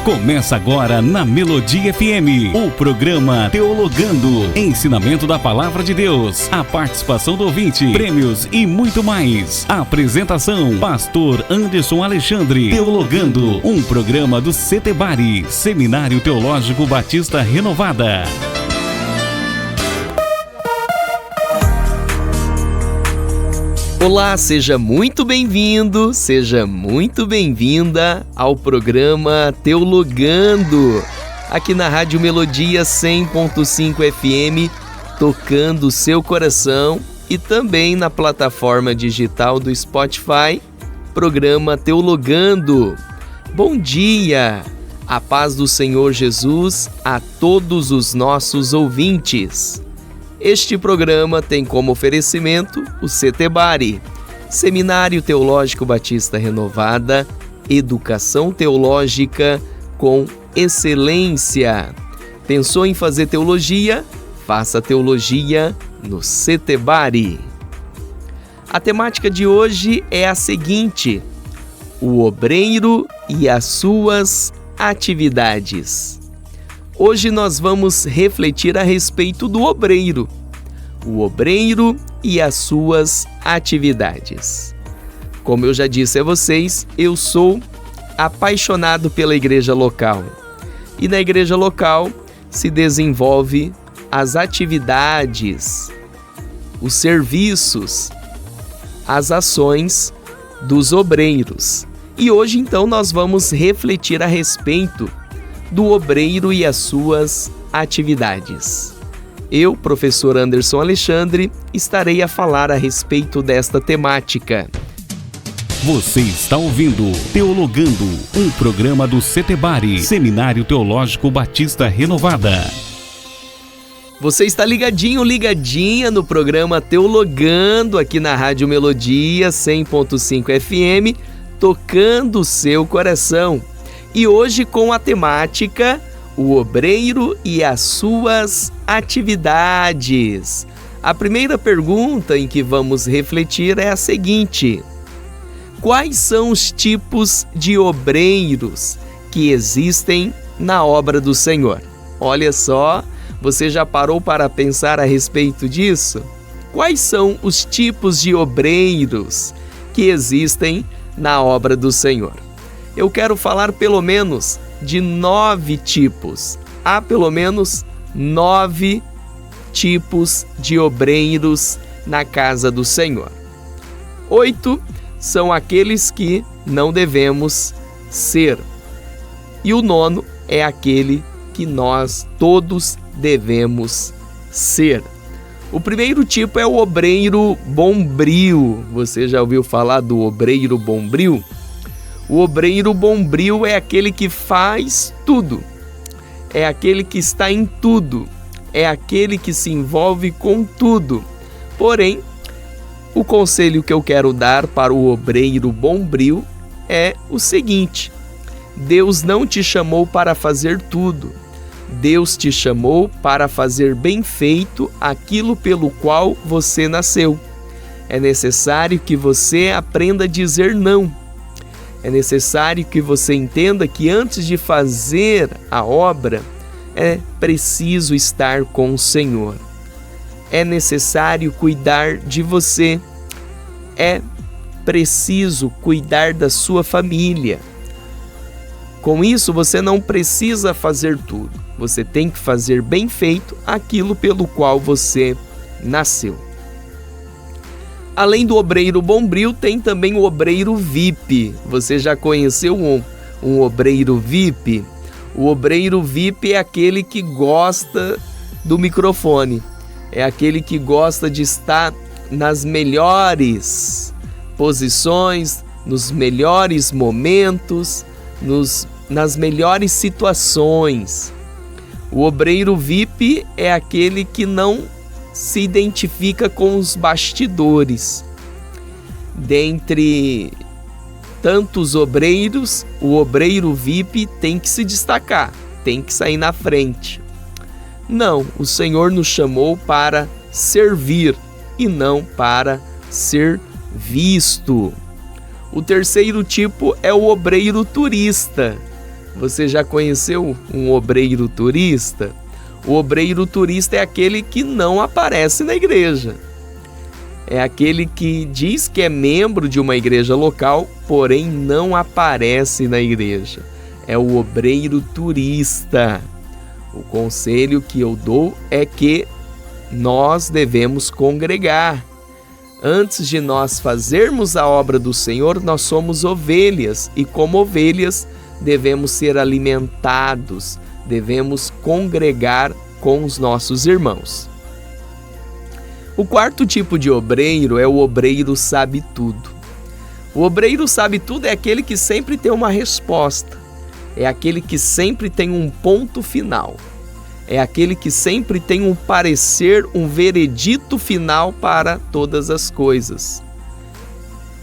Começa agora na Melodia FM, o programa Teologando, ensinamento da Palavra de Deus, a participação do ouvinte, prêmios e muito mais. A apresentação, Pastor Anderson Alexandre. Teologando, um programa do CETEBARI, Seminário Teológico Batista Renovada. Olá, seja muito bem-vindo, seja muito bem-vinda ao programa Teologando, aqui na Rádio Melodia 100.5 FM, tocando o seu coração, e também na plataforma digital do Spotify, programa Teologando. Bom dia, a paz do Senhor Jesus a todos os nossos ouvintes. Este programa tem como oferecimento o CETEBARI, Seminário Teológico Batista Renovada, Educação Teológica com Excelência. Pensou em fazer teologia? Faça teologia no CETEBARI. A temática de hoje é a seguinte: o obreiro e as suas atividades. Hoje nós vamos refletir a respeito do obreiro, o obreiro e as suas atividades. Como eu já disse a vocês, eu sou apaixonado pela igreja local. E na igreja local se desenvolve as atividades, os serviços, as ações dos obreiros. E hoje então nós vamos refletir a respeito do obreiro e as suas atividades. Eu, professor Anderson Alexandre, estarei a falar a respeito desta temática. Você está ouvindo Teologando, um programa do CETEBARI, Seminário Teológico Batista Renovada. Você está ligadinha no programa Teologando, aqui na Rádio Melodia 100.5 FM, tocando o seu coração. E hoje com a temática, o obreiro e as suas atividades. A primeira pergunta em que vamos refletir é a seguinte: quais são os tipos de obreiros que existem na obra do Senhor? Olha só, você já parou para pensar a respeito disso? Quais são os tipos de obreiros que existem na obra do Senhor? Eu quero falar pelo menos de 9 tipos. Há pelo menos 9 tipos de obreiros na casa do Senhor. 8 são aqueles que não devemos ser. E o 9º é aquele que nós todos devemos ser. O primeiro tipo é o obreiro bombril. Você já ouviu falar do obreiro bombril? O obreiro bombril é aquele que faz tudo, é aquele que está em tudo, é aquele que se envolve com tudo. Porém, o conselho que eu quero dar para o obreiro bombril é o seguinte: Deus não te chamou para fazer tudo. Deus te chamou para fazer bem feito aquilo pelo qual você nasceu. É necessário que você aprenda a dizer não. É necessário que você entenda que antes de fazer a obra, é preciso estar com o Senhor. É necessário cuidar de você. É preciso cuidar da sua família. Com isso, você não precisa fazer tudo. Você tem que fazer bem feito aquilo pelo qual você nasceu. Além do obreiro bombril, tem também o obreiro VIP. Você já conheceu um obreiro VIP? O obreiro VIP é aquele que gosta do microfone. É aquele que gosta de estar nas melhores posições, nos melhores momentos, nas melhores situações. O obreiro VIP é aquele que não se identifica com os bastidores. Dentre tantos obreiros, o obreiro VIP tem que se destacar, tem que sair na frente. Não, o Senhor nos chamou para servir e não para ser visto. O terceiro tipo é o obreiro turista. Você já conheceu um obreiro turista? O obreiro turista é aquele que não aparece na igreja. É aquele que diz que é membro de uma igreja local, porém não aparece na igreja. É o obreiro turista. O conselho que eu dou é que nós devemos congregar. Antes de nós fazermos a obra do Senhor, nós somos ovelhas e, como ovelhas, devemos ser alimentados, devemos congregar com os nossos irmãos. O quarto tipo de obreiro é o obreiro sabe tudo. O obreiro sabe tudo é aquele que sempre tem uma resposta, é aquele que sempre tem um ponto final, é aquele que sempre tem um parecer, um veredito final para todas as coisas.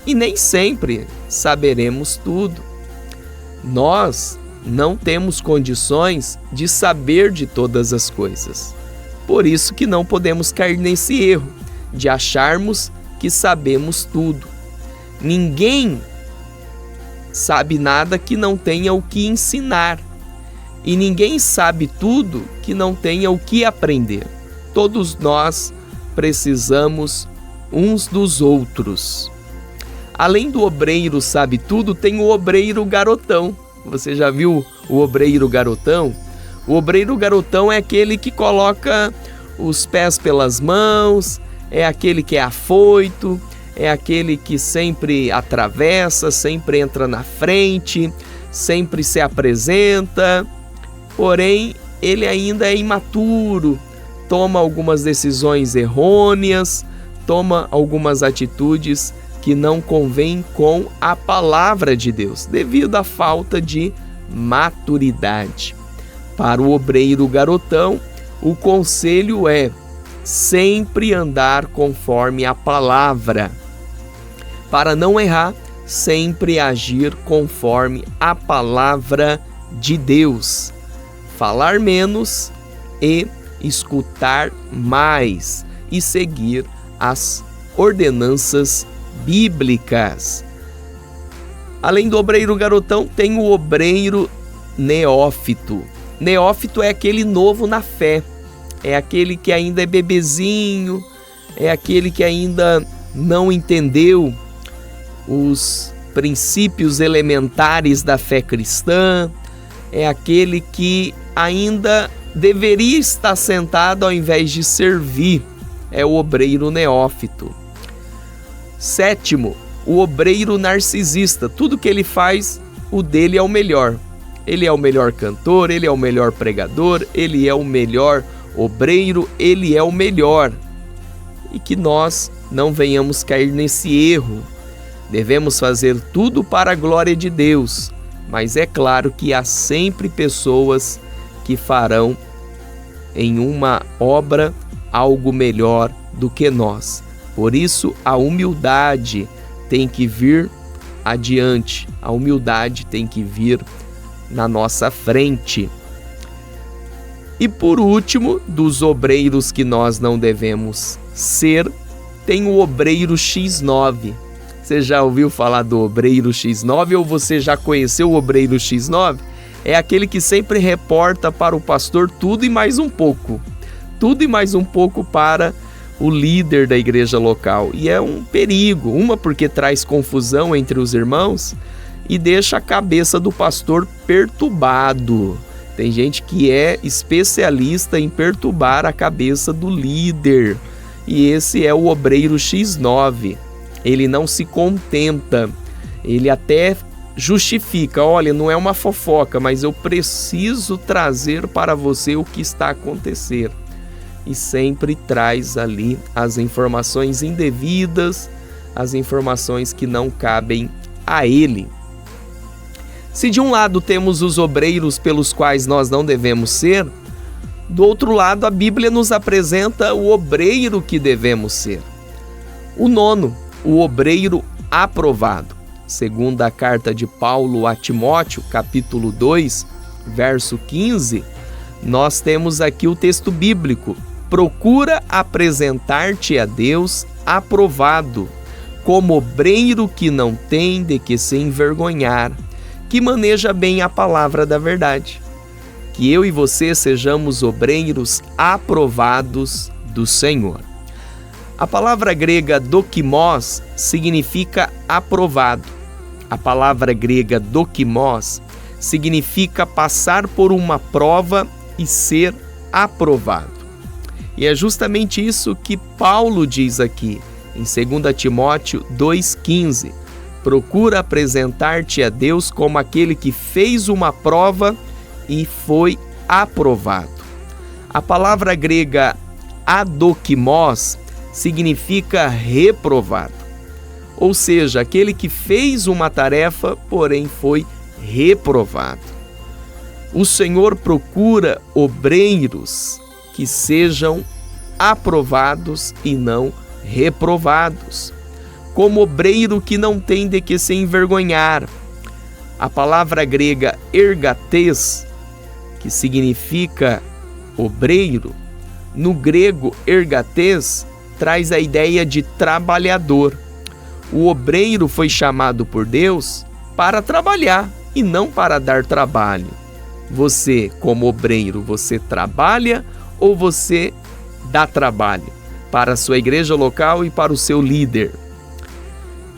E nem sempre saberemos tudo. Nós não temos condições de saber de todas as coisas. Por isso que não podemos cair nesse erro de acharmos que sabemos tudo. Ninguém sabe nada que não tenha o que ensinar. E ninguém sabe tudo que não tenha o que aprender. Todos nós precisamos uns dos outros. Além do obreiro sabe tudo, tem o obreiro garotão. Você já viu o obreiro garotão? O obreiro garotão é aquele que coloca os pés pelas mãos, é aquele que é afoito, é aquele que sempre atravessa, sempre entra na frente, sempre se apresenta, porém ele ainda é imaturo, toma algumas decisões errôneas, toma algumas atitudes que não convêm com a palavra de Deus, devido à falta de maturidade. Para o obreiro garotão, o conselho é sempre andar conforme a palavra. Para não errar, sempre agir conforme a palavra de Deus. Falar menos e escutar mais e seguir as ordenanças bíblicas. Além do obreiro garotão, tem o obreiro neófito. Neófito é aquele novo na fé, é aquele que ainda é bebezinho, é aquele que ainda não entendeu os princípios elementares da fé cristã, é aquele que ainda deveria estar sentado ao invés de servir, é o obreiro neófito. Sétimo, o obreiro narcisista. Tudo que ele faz, o dele é o melhor. Ele é o melhor cantor, ele é o melhor pregador, ele é o melhor obreiro, ele é o melhor. E que nós não venhamos cair nesse erro. Devemos fazer tudo para a glória de Deus, mas é claro que há sempre pessoas que farão em uma obra algo melhor do que nós. Por isso, a humildade tem que vir adiante, a humildade tem que vir na nossa frente. E por último, dos obreiros que nós não devemos ser, tem o obreiro X9. Você já ouviu falar do obreiro X9 ou você já conheceu o obreiro X9? É aquele que sempre reporta para o pastor tudo e mais um pouco. Tudo e mais um pouco para o líder da igreja local. E é um perigo, porque traz confusão entre os irmãos e deixa a cabeça do pastor perturbado. Tem gente que é especialista em perturbar a cabeça do líder. E esse é o obreiro X9. Ele não se contenta, ele até justifica, olha, não é uma fofoca, mas eu preciso trazer para você o que está acontecendo. E sempre traz ali as informações indevidas, as informações que não cabem a ele. Se de um lado temos os obreiros pelos quais nós não devemos ser, do outro lado a Bíblia nos apresenta o obreiro que devemos ser. O nono, o obreiro aprovado. Segundo a carta de Paulo a Timóteo, capítulo 2, verso 15, nós temos aqui o texto bíblico: procura apresentar-te a Deus aprovado, como obreiro que não tem de que se envergonhar, que maneja bem a palavra da verdade. Que eu e você sejamos obreiros aprovados do Senhor. A palavra grega dokimos significa aprovado. A palavra grega dokimos significa passar por uma prova e ser aprovado. E é justamente isso que Paulo diz aqui, em 2 Timóteo 2,15. Procura apresentar-te a Deus como aquele que fez uma prova e foi aprovado. A palavra grega adokimos significa reprovado, ou seja, aquele que fez uma tarefa, porém foi reprovado. O Senhor procura obreiros que sejam aprovados e não reprovados, como obreiro que não tem de que se envergonhar. A palavra grega ergates, que significa obreiro, no grego ergates traz a ideia de trabalhador. O obreiro foi chamado por Deus para trabalhar e não para dar trabalho. Você, como obreiro, você trabalha ou você dá trabalho para a sua igreja local e para o seu líder?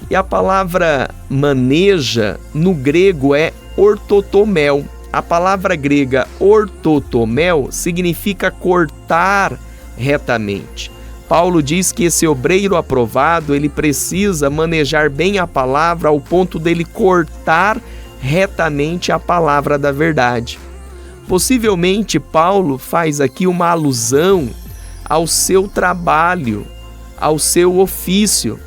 E a palavra maneja no grego é ortotomel. A palavra grega ortotomel significa cortar retamente. Paulo diz que esse obreiro aprovado, ele precisa manejar bem a palavra ao ponto dele cortar retamente a palavra da verdade. Possivelmente Paulo faz aqui uma alusão ao seu trabalho, ao seu ofício.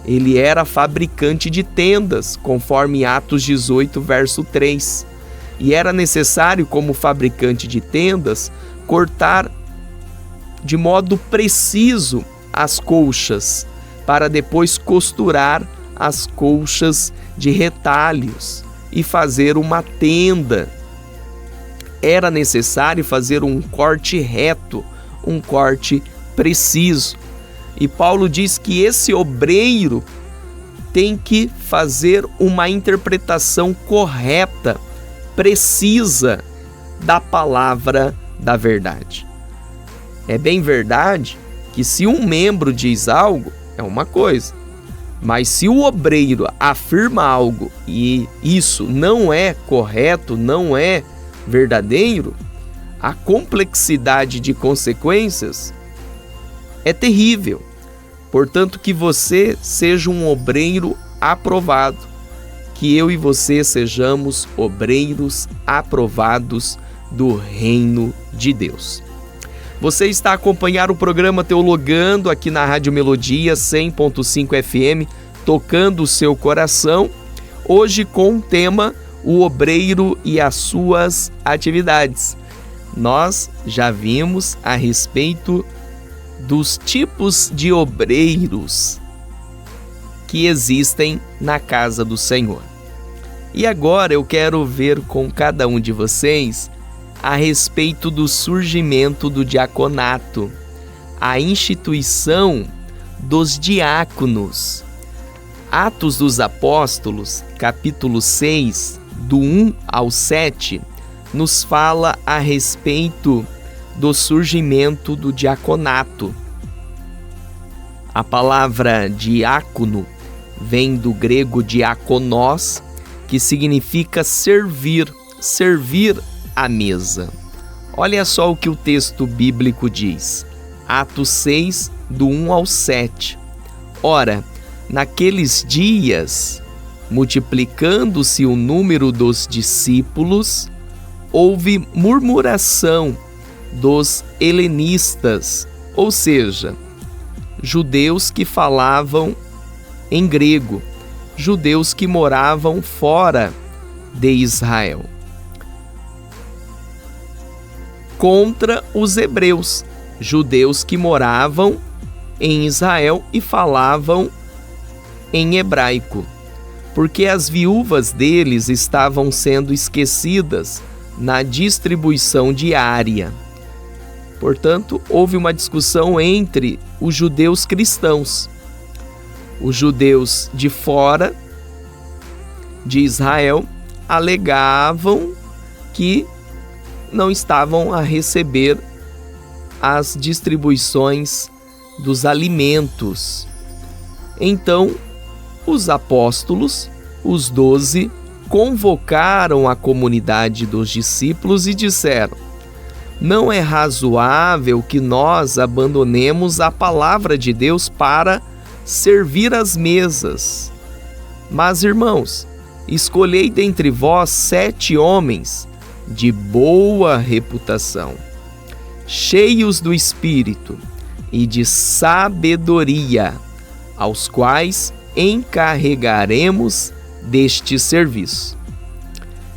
Ele era fabricante de tendas, conforme Atos 18, verso 3. E era necessário, como fabricante de tendas, cortar de modo preciso as colchas, para depois costurar as colchas de retalhos e fazer uma tenda. Era necessário fazer um corte reto, um corte preciso. E Paulo diz que esse obreiro tem que fazer uma interpretação correta, precisa da palavra da verdade. É bem verdade que se um membro diz algo, é uma coisa. Mas se o obreiro afirma algo e isso não é correto, não é verdadeiro, a complexidade de consequências é terrível. Portanto, que você seja um obreiro aprovado, que eu e você sejamos obreiros aprovados do reino de Deus. Você está a acompanhar o programa Teologando aqui na Rádio Melodia 100.5 FM, tocando o seu coração, hoje com o tema O Obreiro e as Suas Atividades. Nós já vimos a respeito dos tipos de obreiros que existem na casa do Senhor. E agora eu quero ver com cada um de vocês a respeito do surgimento do diaconato, a instituição dos diáconos. Atos dos Apóstolos, capítulo 6, do 1 ao 7, nos fala a respeito do surgimento do diaconato. A palavra diácono vem do grego diakonós, que significa servir, servir à mesa. Olha só o que o texto bíblico diz. Atos 6, do 1 ao 7. Ora, naqueles dias, multiplicando-se o número dos discípulos, houve murmuração dos helenistas, ou seja, judeus que falavam em grego, judeus que moravam fora de Israel, contra os hebreus, judeus que moravam em Israel e falavam em hebraico, porque as viúvas deles estavam sendo esquecidas na distribuição diária. Portanto, houve uma discussão entre os judeus cristãos, os judeus de fora de Israel alegavam que não estavam a receber as distribuições dos alimentos. Então, os apóstolos, os 12, convocaram a comunidade dos discípulos e disseram: não é razoável que nós abandonemos a palavra de Deus para servir as mesas. Mas, irmãos, escolhei dentre vós 7 homens de boa reputação, cheios do Espírito e de sabedoria, aos quais encarregaremos deste serviço.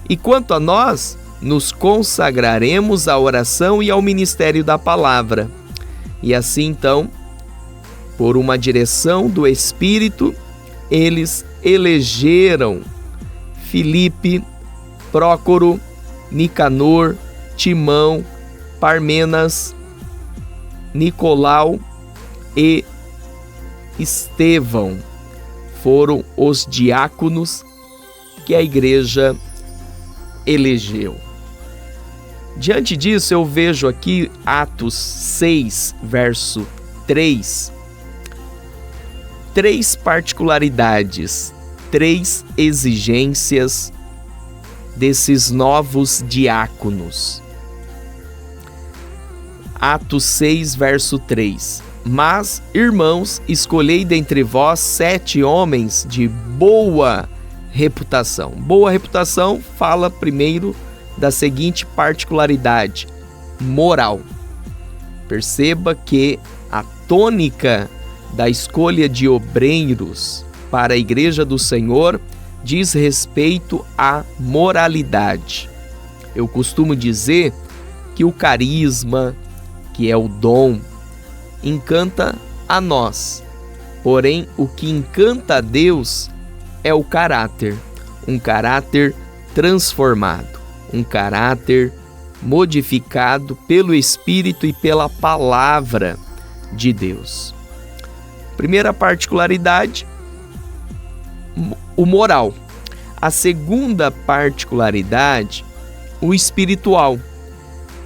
E quanto a nós, nos consagraremos à oração e ao ministério da palavra. E assim, então, por uma direção do Espírito, eles elegeram Filipe, Prócoro, Nicanor, Timão, Parmenas, Nicolau e Estevão. Foram os diáconos que a igreja elegeu. Diante disso, eu vejo aqui Atos 6, verso 3, 3 particularidades, 3 exigências desses novos diáconos. Atos 6, verso 3. Mas, irmãos, escolhei dentre vós 7 homens de boa reputação. Boa reputação fala primeiro da seguinte particularidade: moral. Perceba que a tônica da escolha de obreiros para a Igreja do Senhor diz respeito à moralidade. Eu costumo dizer que o carisma, que é o dom, encanta a nós. Porém, o que encanta a Deus é o caráter, um caráter transformado, um caráter modificado pelo Espírito e pela palavra de Deus. Primeira particularidade, o moral. A segunda particularidade, o espiritual,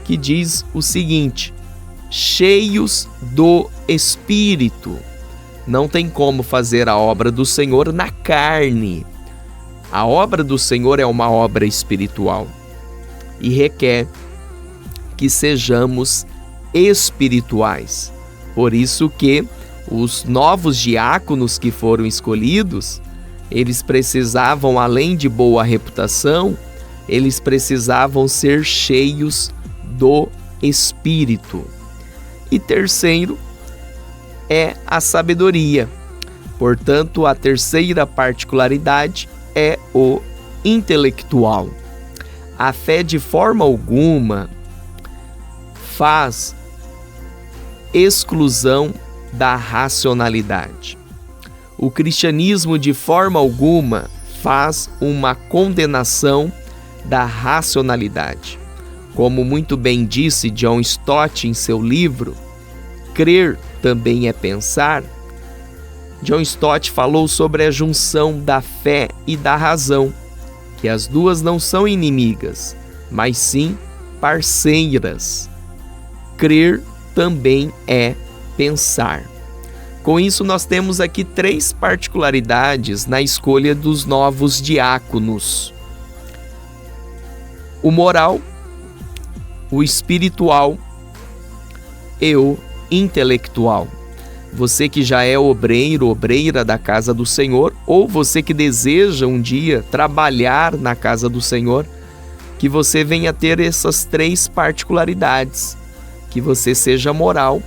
que diz o seguinte: cheios do Espírito. Não tem como fazer a obra do Senhor na carne. A obra do Senhor é uma obra espiritual e requer que sejamos espirituais. Por isso que os novos diáconos que foram escolhidos, eles precisavam, além de boa reputação, eles precisavam ser cheios do Espírito. E terceiro é a sabedoria. Portanto, a terceira particularidade é o intelectual. A fé de forma alguma faz exclusão da racionalidade. O cristianismo de forma alguma faz uma condenação da racionalidade. Como muito bem disse John Stott em seu livro, Crer também é pensar, John Stott falou sobre a junção da fé e da razão, que as duas não são inimigas, mas sim parceiras. Crer também é pensar. Com isso, nós temos aqui 3 particularidades na escolha dos novos diáconos: o moral, o espiritual e o intelectual. Você que já é obreiro, obreira da casa do Senhor, ou você que deseja um dia trabalhar na casa do Senhor, que você venha ter essas 3 particularidades: que você seja moral,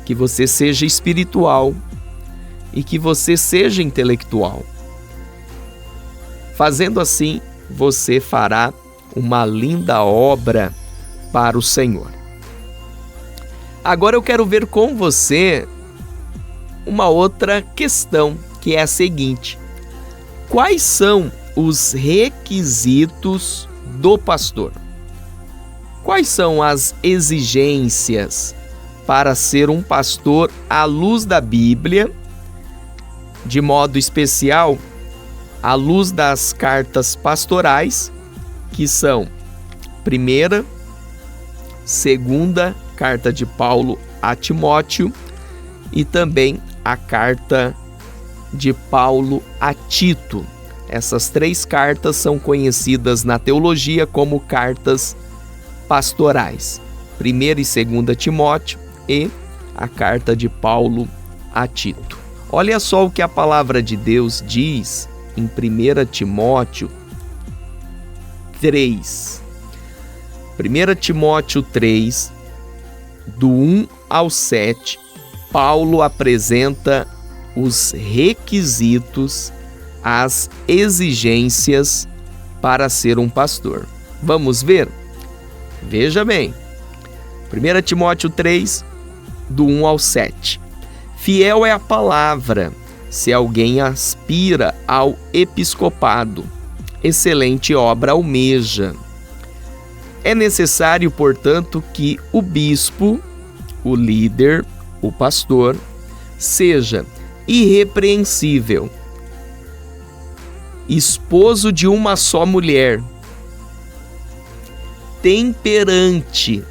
que você seja espiritual e que você seja intelectual. Fazendo assim, você fará uma linda obra para o Senhor. Agora eu quero ver com você uma outra questão, que é a seguinte: quais são os requisitos do pastor? Quais são as exigências para ser um pastor à luz da Bíblia, de modo especial à luz das cartas pastorais, que são primeira, segunda carta de Paulo a Timóteo e também a carta de Paulo a Tito. Essas 3 cartas são conhecidas na teologia como cartas pastorais. 1ª e 2ª Timóteo e a carta de Paulo a Tito. Olha só o que a palavra de Deus diz em 1 Timóteo 3. 1 Timóteo 3, do 1 ao 7, Paulo apresenta os requisitos, as exigências para ser um pastor. Vamos ver? Veja bem. 1 Timóteo 3, do 1 ao 7. Fiel é a palavra, se alguém aspira ao episcopado, excelente obra almeja. É necessário, portanto, que o bispo, o líder, o pastor, seja irrepreensível, esposo de uma só mulher, temperante,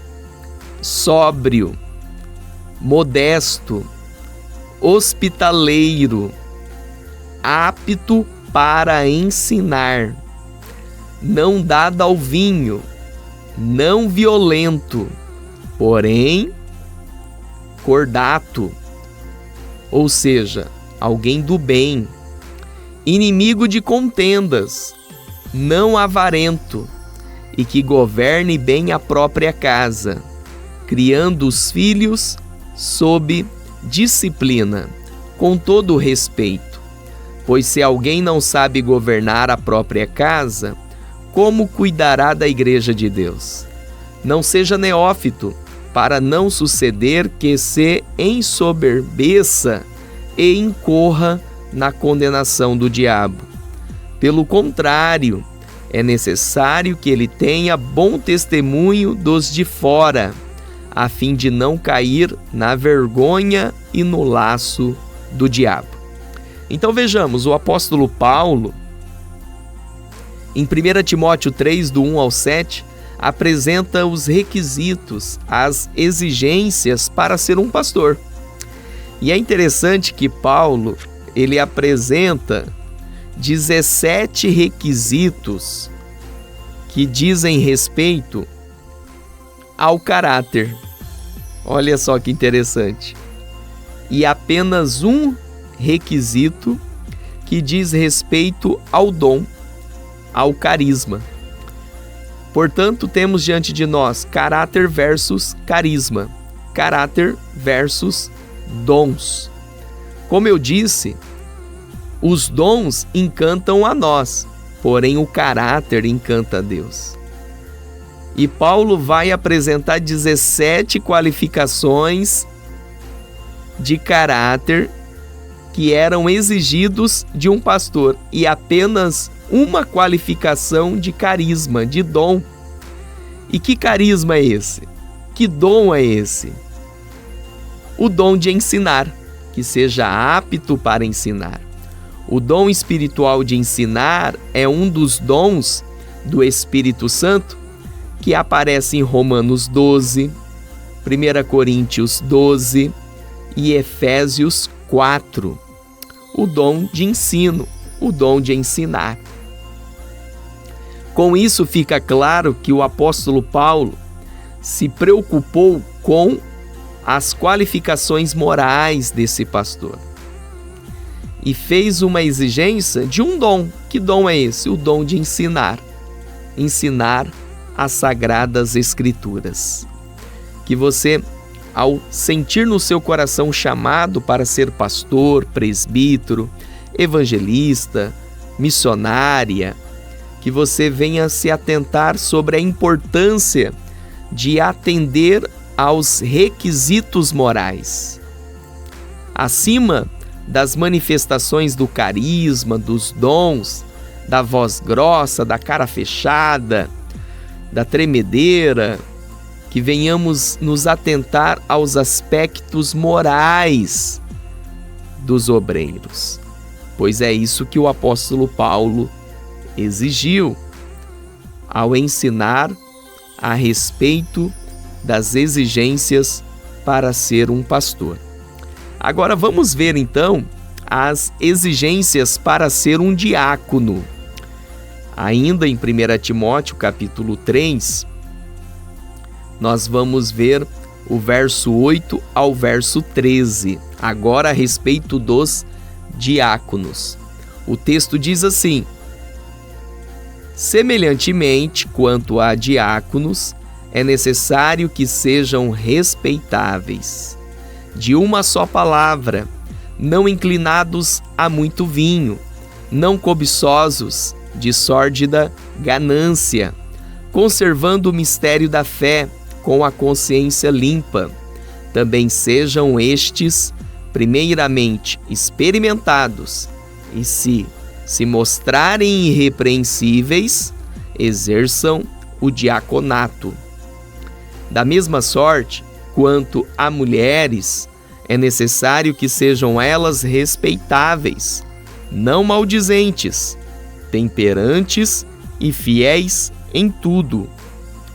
sóbrio, modesto, hospitaleiro, apto para ensinar, não dado ao vinho, não violento, porém cordato, ou seja, alguém do bem, inimigo de contendas, não avarento, e que governe bem a própria casa, criando os filhos sob disciplina, com todo o respeito. Pois se alguém não sabe governar a própria casa, como cuidará da igreja de Deus? Não seja neófito, para não suceder que se ensoberbeça e incorra na condenação do diabo. Pelo contrário, é necessário que ele tenha bom testemunho dos de fora, a fim de não cair na vergonha e no laço do diabo. Então vejamos, o apóstolo Paulo, em 1 Timóteo 3, do 1 ao 7, apresenta os requisitos, as exigências para ser um pastor. E é interessante que Paulo, ele apresenta 17 requisitos que dizem respeito ao caráter. Olha só que interessante. E apenas um requisito que diz respeito ao dom, ao carisma. Portanto, temos diante de nós caráter versus carisma, caráter versus dons. Como eu disse, os dons encantam a nós, porém o caráter encanta a Deus. E Paulo vai apresentar 17 qualificações de caráter que eram exigidos de um pastor e apenas uma qualificação de carisma, de dom. E que carisma é esse? Que dom é esse? O dom de ensinar, que seja apto para ensinar. O dom espiritual de ensinar é um dos dons do Espírito Santo que aparece em Romanos 12, 1 Coríntios 12 e Efésios 4. O dom de ensino, o dom de ensinar. Com isso fica claro que o apóstolo Paulo se preocupou com as qualificações morais desse pastor e fez uma exigência de um dom. Que dom é esse? O dom de ensinar. Ensinar as Sagradas Escrituras. Que você, ao sentir no seu coração chamado para ser pastor, presbítero, evangelista, missionária, que você venha se atentar sobre a importância de atender aos requisitos morais. Acima das manifestações do carisma, dos dons, da voz grossa, da cara fechada, da tremedeira, que venhamos nos atentar aos aspectos morais dos obreiros. pois é isso que o apóstolo Paulo exigiu ao ensinar a respeito das exigências para ser um pastor. Agora vamos ver então as exigências para ser um diácono. Ainda em 1 Timóteo capítulo 3, nós vamos ver o verso 8 ao verso 13, agora a respeito dos diáconos. O texto diz assim: semelhantemente, quanto a diáconos, é necessário que sejam respeitáveis, de uma só palavra, não inclinados a muito vinho, não cobiçosos de sórdida ganância, conservando o mistério da fé com a consciência limpa. Também sejam estes, primeiramente, experimentados, e se mostrarem irrepreensíveis, exerçam o diaconato. Da mesma sorte, quanto a mulheres, é necessário que sejam elas respeitáveis, não maldizentes, temperantes e fiéis em tudo.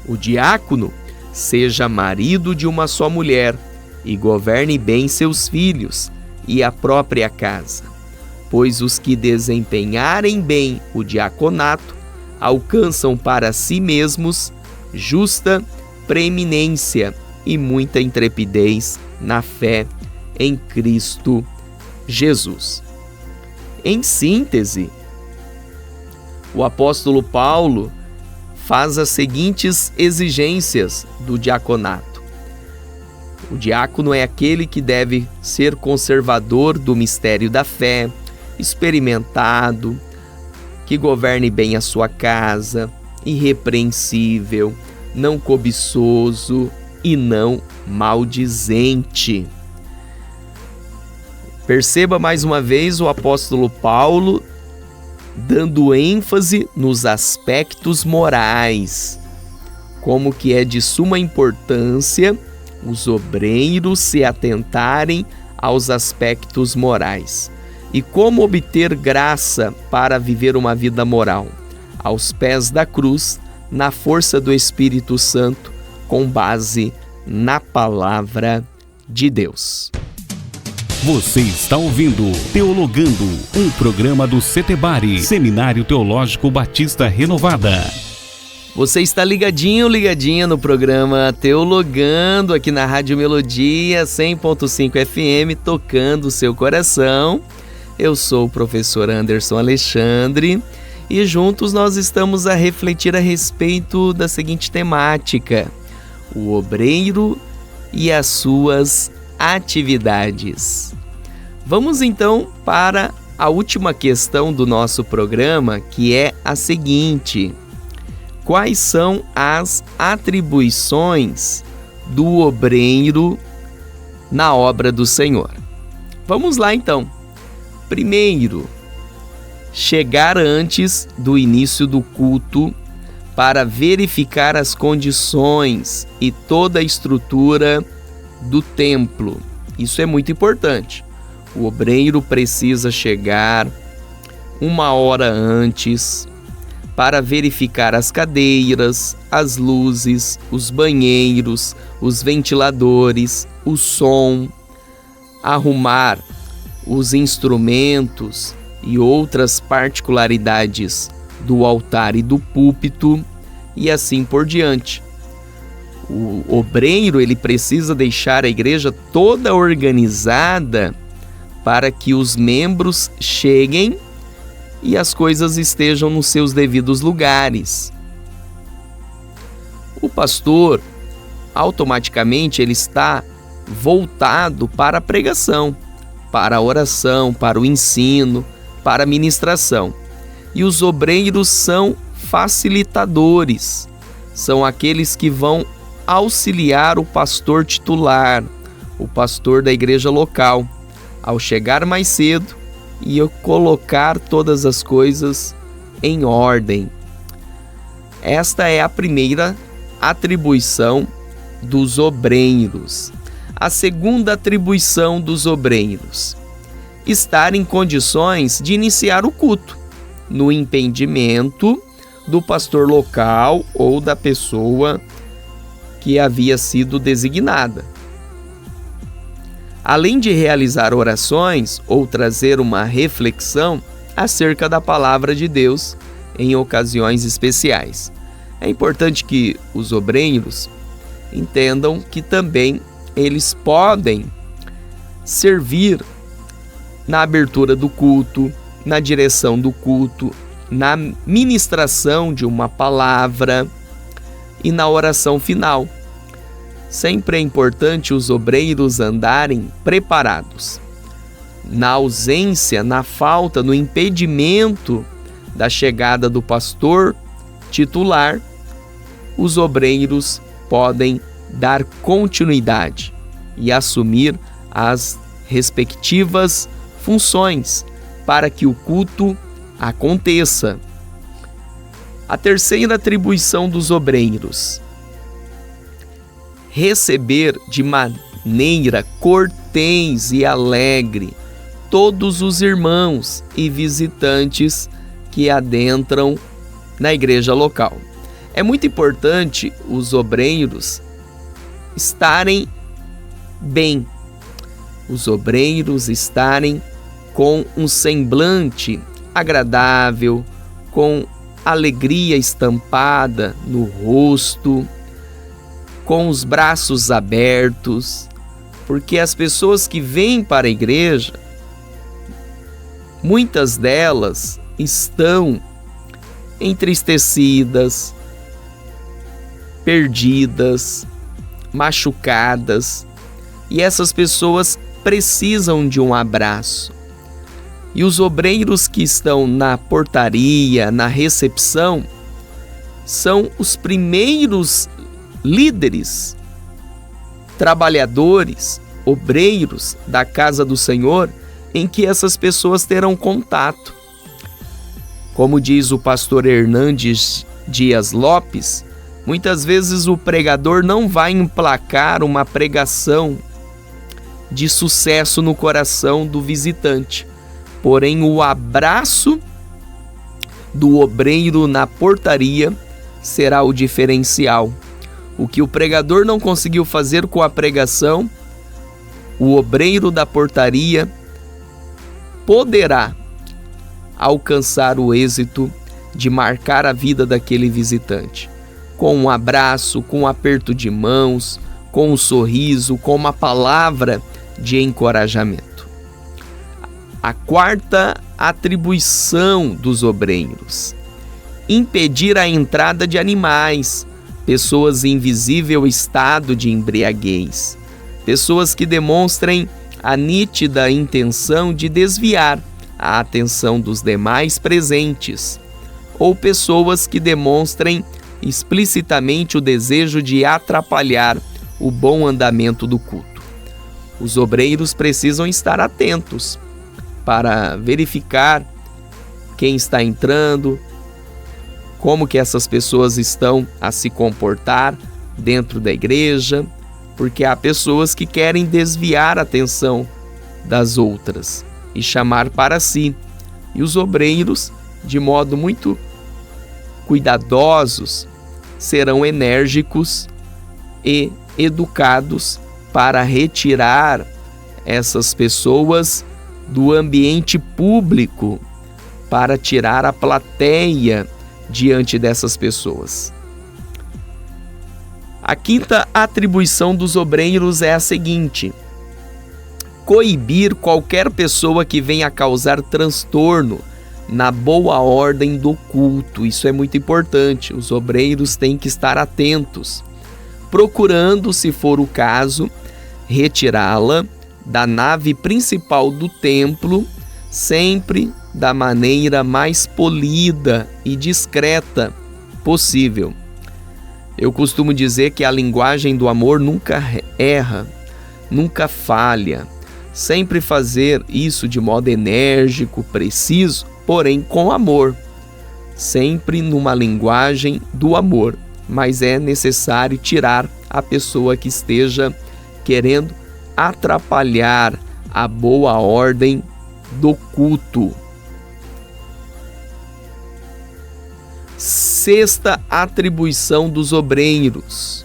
O diácono seja marido de uma só mulher e governe bem seus filhos e a própria casa, pois os que desempenharem bem o diaconato alcançam para si mesmos justa preeminência e muita intrepidez na fé em Cristo Jesus. Em síntese, o apóstolo Paulo faz as seguintes exigências do diaconato. O diácono é aquele que deve ser conservador do mistério da fé, experimentado, que governe bem a sua casa, irrepreensível, não cobiçoso e não maldizente. Perceba mais uma vez o apóstolo Paulo dando ênfase nos aspectos morais, como que é de suma importância os obreiros se atentarem aos aspectos morais. E como obter graça para viver uma vida moral? Aos pés da cruz, na força do Espírito Santo, com base na palavra de Deus. Você está ouvindo Teologando, um programa do Setebari, Seminário Teológico Batista Renovada. Você está ligadinha no programa Teologando, aqui na Rádio Melodia 100.5 FM, tocando o seu coração. Eu sou o professor Anderson Alexandre e juntos nós estamos a refletir a respeito da seguinte temática: o obreiro e as suas atividades. Vamos então para a última questão do nosso programa, que é a seguinte: quais são as atribuições do obreiro na obra do Senhor? Vamos lá então. Primeiro, chegar antes do início do culto para verificar as condições e toda a estrutura do templo. Isso é muito importante. O obreiro precisa chegar 1 hora antes para verificar as cadeiras, as luzes, os banheiros, os ventiladores, o som, arrumar os instrumentos e outras particularidades do altar e do púlpito e assim por diante. O obreiro, ele precisa deixar a igreja toda organizada para que os membros cheguem e as coisas estejam nos seus devidos lugares. O pastor, automaticamente, ele está voltado para a pregação, para a oração, para o ensino, para a ministração. E os obreiros são facilitadores, são aqueles que vão auxiliar o pastor titular, o pastor da igreja local, ao chegar mais cedo e colocar todas as coisas em ordem. Esta é a primeira atribuição dos obreiros. A segunda atribuição dos obreiros: estar em condições de iniciar o culto, no impedimento do pastor local ou da pessoa que havia sido designada. Além de realizar orações ou trazer uma reflexão acerca da palavra de Deus em ocasiões especiais. É importante que os obreiros entendam que também eles podem servir na abertura do culto, na direção do culto, na ministração de uma palavra e na oração final. Sempre é importante os obreiros andarem preparados. Na ausência, na falta, no impedimento da chegada do pastor titular, os obreiros podem dar continuidade e assumir as respectivas funções para que o culto aconteça. A terceira atribuição dos obreiros: receber de maneira cortês e alegre todos os irmãos e visitantes que adentram na igreja local. É muito importante os obreiros estarem bem, os obreiros estarem com um semblante agradável, com alegria estampada no rosto, com os braços abertos, porque as pessoas que vêm para a igreja, muitas delas estão entristecidas, perdidas, machucadas, e essas pessoas precisam de um abraço. E os obreiros que estão na portaria, na recepção, são os primeiros líderes, trabalhadores, obreiros da casa do Senhor, em que essas pessoas terão contato. Como diz o pastor Hernandes Dias Lopes, muitas vezes o pregador não vai emplacar uma pregação de sucesso no coração do visitante, porém o abraço do obreiro na portaria será o diferencial. O que o pregador não conseguiu fazer com a pregação, o obreiro da portaria poderá alcançar o êxito de marcar a vida daquele visitante, com um abraço, com um aperto de mãos, com um sorriso, com uma palavra de encorajamento. A quarta atribuição dos obreiros: impedir a entrada de animais, pessoas em visível estado de embriaguez, pessoas que demonstrem a nítida intenção de desviar a atenção dos demais presentes, ou pessoas que demonstrem explicitamente o desejo de atrapalhar o bom andamento do culto. Os obreiros precisam estar atentos para verificar quem está entrando, como que essas pessoas estão a se comportar dentro da igreja, porque há pessoas que querem desviar a atenção das outras e chamar para si. E os obreiros, de modo muito cuidadosos, serão enérgicos e educados para retirar essas pessoas do ambiente público, para tirar a plateia diante dessas pessoas. A quinta atribuição dos obreiros é a seguinte: coibir qualquer pessoa que venha causar transtorno na boa ordem do culto. Isso é muito importante. Os obreiros têm que estar atentos, procurando, se for o caso, retirá-la da nave principal do templo, sempre da maneira mais polida e discreta possível. Eu costumo dizer que a linguagem do amor nunca erra, nunca falha. Sempre fazer isso de modo enérgico, preciso, porém com amor. Sempre numa linguagem do amor, mas é necessário tirar a pessoa que esteja querendo atrapalhar a boa ordem do culto. Sexta atribuição dos obreiros: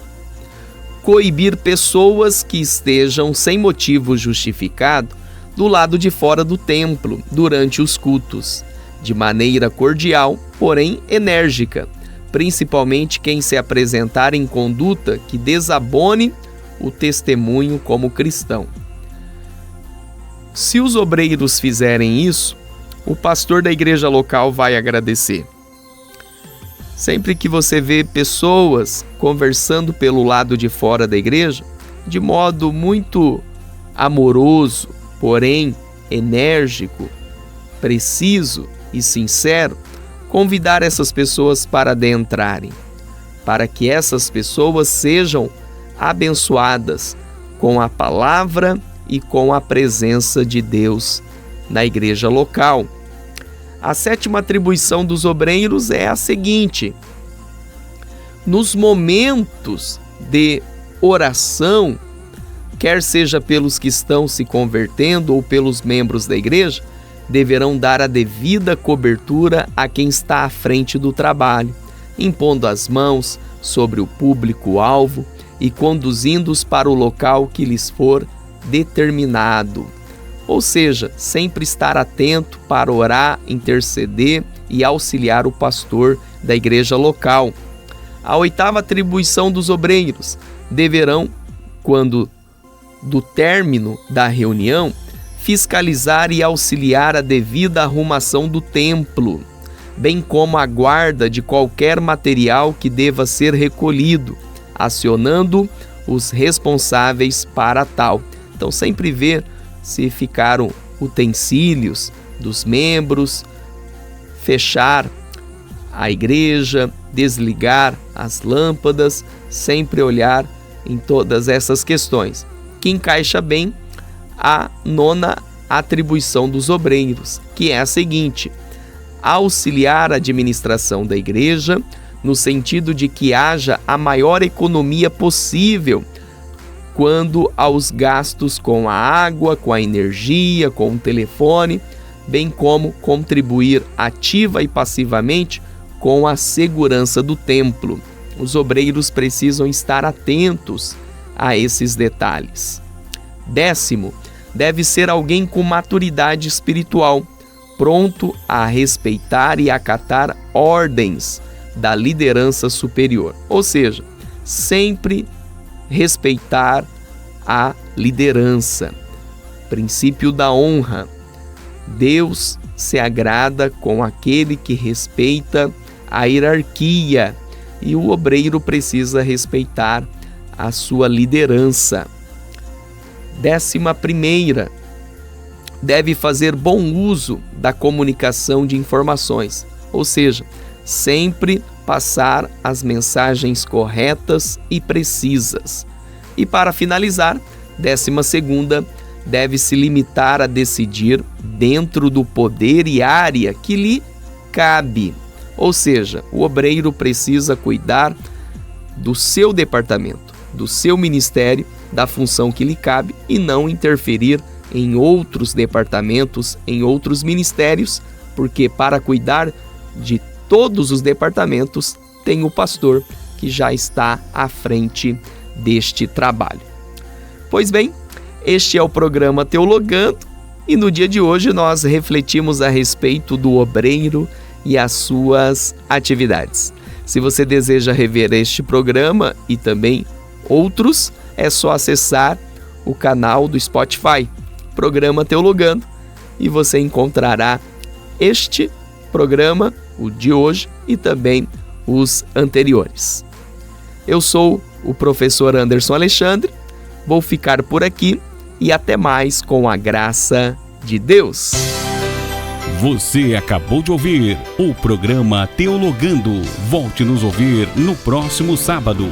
coibir pessoas que estejam sem motivo justificado do lado de fora do templo durante os cultos, de maneira cordial, porém enérgica, principalmente quem se apresentar em conduta que desabone o testemunho como cristão. Se os obreiros fizerem isso, o pastor da igreja local vai agradecer. Sempre que você vê pessoas conversando pelo lado de fora da igreja, de modo muito amoroso, porém enérgico, preciso e sincero, convidar essas pessoas para adentrarem, para que essas pessoas sejam abençoadas com a palavra e com a presença de Deus na igreja local. A sétima atribuição dos obreiros é a seguinte: nos momentos de oração, quer seja pelos que estão se convertendo ou pelos membros da igreja, deverão dar a devida cobertura a quem está à frente do trabalho, impondo as mãos sobre o público-alvo e conduzindo-os para o local que lhes for determinado. Ou seja, sempre estar atento para orar, interceder e auxiliar o pastor da igreja local. A oitava atribuição dos obreiros: deverão, quando do término da reunião, fiscalizar e auxiliar a devida arrumação do templo, bem como a guarda de qualquer material que deva ser recolhido, acionando os responsáveis para tal. Então, sempre ver se ficaram utensílios dos membros, fechar a igreja, desligar as lâmpadas, sempre olhar em todas essas questões, que encaixa bem a nona atribuição dos obreiros, que é a seguinte: auxiliar a administração da igreja, no sentido de que haja a maior economia possível quando aos gastos com a água, com a energia, com o telefone, bem como contribuir ativa e passivamente com a segurança do templo. Os obreiros precisam estar atentos a esses detalhes. 10º, deve ser alguém com maturidade espiritual, pronto a respeitar e acatar ordens da liderança superior. Ou seja, sempre respeitar a liderança. Princípio da honra. Deus se agrada com aquele que respeita a hierarquia e o obreiro precisa respeitar a sua liderança. 11ª, deve fazer bom uso da comunicação de informações, ou seja, sempre passar as mensagens corretas e precisas. E para finalizar, 12ª, deve se limitar a decidir dentro do poder e área que lhe cabe. Ou seja, o obreiro precisa cuidar do seu departamento, do seu ministério, da função que lhe cabe e não interferir em outros departamentos, em outros ministérios, porque para cuidar de todos os departamentos tem o pastor que já está à frente deste trabalho. Pois bem, este é o programa Teologando e no dia de hoje nós refletimos a respeito do obreiro e as suas atividades. Se você deseja rever este programa e também outros, é só acessar o canal do Spotify, Programa Teologando, e você encontrará este programa, o de hoje, e também os anteriores. Eu sou o professor Anderson Alexandre, vou ficar por aqui e até mais com a graça de Deus. Você acabou de ouvir o programa Teologando. Volte nos ouvir no próximo sábado.